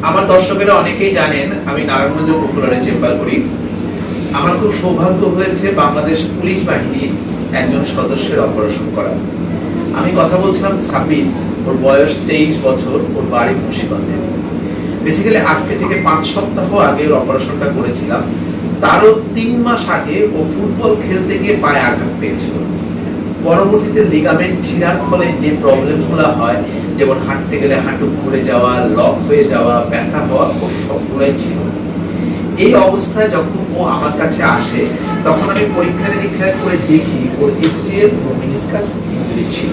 আমার দর্শকেরা অনেকেই জানেন আমি নারায়ণগঞ্জ পপুলারে চেম্বার করি। আমার খুব সৌভাগ্য হয়েছে বাংলাদেশ পুলিশ বাহিনীর একজন সদস্যের অপারেশন করা। আমি কথা বলছিলাম সাবির, ওর বয়স 23 বছর, ওর বাড়ি মুন্সিগঞ্জে। বেসিক্যালি আজকে থেকে 5 সপ্তাহ আগে ওর অপারেশনটা করেছিলাম। তারও 3 মাস আগে ও ফুটবল খেলতে গিয়ে পায়ে আঘাত পেয়েছিল। পরবর্তীতে লিগামেন্ট ছিঁড়ার ফলে যে প্রবলেমগুলো হয়, যেমন হাঁটতে গেলে হাঁটু ঘুরে যাওয়া, লক হয়ে যাওয়া, ব্যথা হওয়া, ওর সবগুলাই ছিল। এই অবস্থায় যখন ও আমার কাছে আসে তখন আমি পরীক্ষা নিরীক্ষা করে দেখি ওর এসিএল ও মেনিসকাস ইনজুরি ছিল।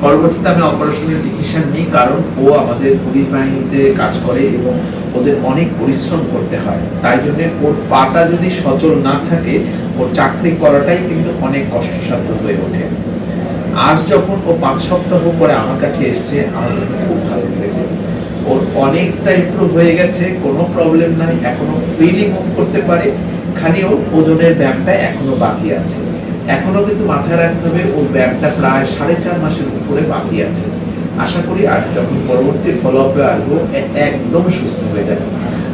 পরবর্তীতে আমি অপারেশনের ডিসিশন নিই, কারণ ও আমাদের পুলিশ বাহিনীতে কাজ করে এবং ওদের অনেক পরিশ্রম করতে হয়। তাই জন্য ওর পাটা যদি সচল না থাকে ওর চাকরি করাটাই কিন্তু অনেক কষ্টসাধ্য হয়ে ওঠে। আজ যখন ও 5 সপ্তাহ পরে আমার কাছে এসছে, আমার কিন্তু খুব ভালো লেগেছে। ওর অনেকটা ইমপ্রুভ হয়ে গেছে, কোনো প্রবলেম নাই, এখনো ফ্রিলি মুভ করতে পারে। খালি ওর ওজনের ব্যায়ামটা এখনো বাকি আছে। এখনো কিন্তু মাথায় রাখতে হবে ওর ব্যায়ামটা প্রায় 4.5 মাসের উপরে বাকি আছে। আশা করি আর যখন পরবর্তী ফলো আপে আসবো একদম সুস্থ হয়ে যাবে।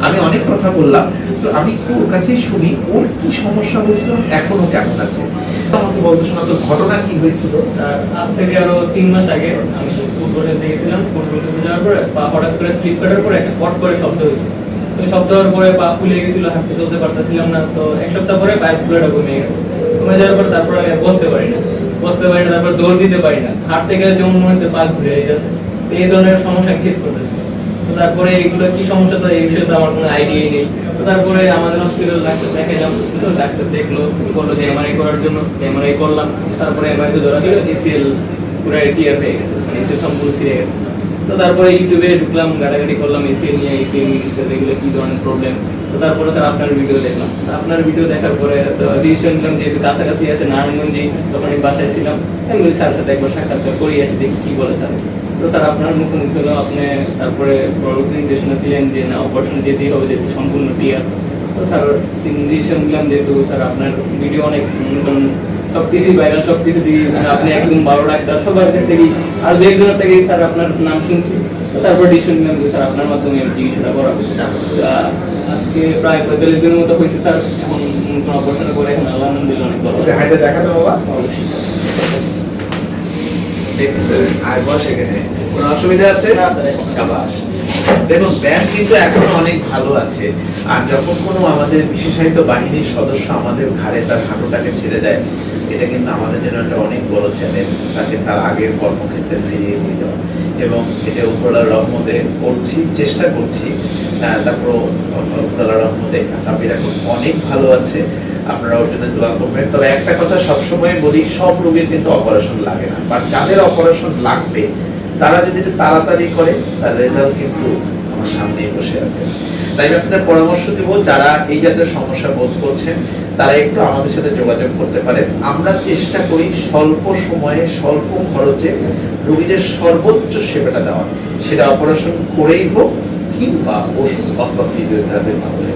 আমি অনেক কথা বললাম, তো আমি ওর কাছেই শুনি ওর কি সমস্যা হয়েছিল, এখনো কেমন আছে। আমাকে বলতে শোনা, তোর ঘটনা কি হয়েছিল? স্যার, আজ থেকে আরো 3 মাস আগে আমি ফুটবল খেলতে গেছিলাম। ফুটবল খেলতে যাওয়ার পরে পা হঠাৎ করে স্লিপ কাটার পরে একটা কট করে শব্দ হয়েছে। তো শব্দ হওয়ার পরে পা ফুলে গেছিল, হাঁটতে চলতে পারতেছিলাম না। তো 1 সপ্তাহ পরে পায়ের ফুলাটা কমে গেছে। কমে যাওয়ার পরে তারপর আমি বসতে পারি না, তারপর দৌড় দিতে পারি না, হাঁটতে গেলে যেমন মনে হচ্ছে পা ঘুরে যাচ্ছে। তো এই ধরনের সমস্যা ফেস করতেছি। তো তারপরে এগুলো কি সমস্যা, তো এই বিষয়ে তো আমার কোনো আইডিয়াই নেই। তো তারপরে আমাদের হসপিটাল ডাক্তার দেখালাম, তো ডাক্তার দেখলো, বললো যে এমআরআই করার জন্য। এমআরআই করলাম, তারপরে এমআরআই তো ধরা দিল এসিএল পুরো টিয়ার হয়ে গেছে, মানে এসিএল সম্পূর্ণ ছিঁড়ে গেছে। তো তারপরে ইউটিউবে ঢুকলাম, ঘাটাঘাটি করলাম এসিএল নিয়ে, এসিএল এগুলো কি ধরনের প্রবলেম। তো তারপরে স্যার আপনার ভিডিও দেখলাম। আপনার ভিডিও দেখার পরে তো ডিসিশন নিলাম যেহেতু কাছাকাছি আছে নারায়ণগঞ্জে, তখন আমি বাসায় ছিলাম। আমি বলি স্যারের সাথে একবার সাক্ষাৎকার করে আসি, দেখি কি বলে স্যার। তো স্যার আপনার মুখোমুখি হলো, আপনি তারপরে পরবর্তী নির্দেশনা দিলেন যে না অপারেশন যেতেই হবে, যেহেতু সম্পূর্ণ ক্লিয়ার। তো স্যার ডিসিশন দিলাম, যেহেতু স্যার আপনার ভিডিও অনেক সবকিছুই ভাইরাল, সবকিছু দিয়ে আপনি একদম ভালো ডাক্তার, সবার কাছ থেকেই আর 2-1 জনের থেকে স্যার আপনার নাম শুনছি। তো তারপর ডিসিশন নিলাম যে স্যার আপনার মাধ্যমে আমি চিকিৎসাটা করাবো। আজকে প্রায় 45 দিনের মতো হয়েছে স্যার। এখন কোনো অপারেশন করে এখন আলহামদুলিল্লাহ অনেক ভালো। দেখাতে বাবা, অবশ্যই স্যার। আর বস এখানে কোনো অসুবিধা আছে? না স্যার, শাবাশ। দেখুন, ব্যায়াম কিন্তু এখনো অনেক ভালো আছে। আর যখন কোনো আমাদের বিশেষায়িত বাহিনীর সদস্য আমাদের ঘাড়ে তার হাঁটুটাকে ছেড়ে দেয়, এটা কিন্তু আমাদের জন্য একটা অনেক বড় চ্যালেঞ্জ, তাকে তার আগের কর্মক্ষেত্রে ফিরিয়ে নিয়ে যাওয়া। এবং এটা উপরওয়ালার রহমতে করছি, চেষ্টা করছি। তারপর উপরওয়ালার রহমতে সাবির এখন অনেক ভালো আছে। আপনারা ওর জন্য দোয়া করবেন। তবে একটা কথা সবসময় বলি, সব রোগীর কিন্তু অপারেশন লাগে না, বাট যাদের অপারেশন লাগবে তারা যদি তাড়াতাড়ি করে তার রেজাল্ট কিন্তু আমার সামনেই বসে আছে। তাই আমি আপনাদের পরামর্শ দিব, যারা এই জাতীয় সমস্যা বোধ করছেন তারা একটু আমাদের সাথে যোগাযোগ করতে পারেন। আমরা চেষ্টা করি স্বল্প সময়ে স্বল্প খরচে রোগীদের সর্বোচ্চ সেবাটা দেওয়া, সেটা অপারেশন করেই হোক কিংবা ওষুধ অথবা ফিজিওথেরাপির মাধ্যমে।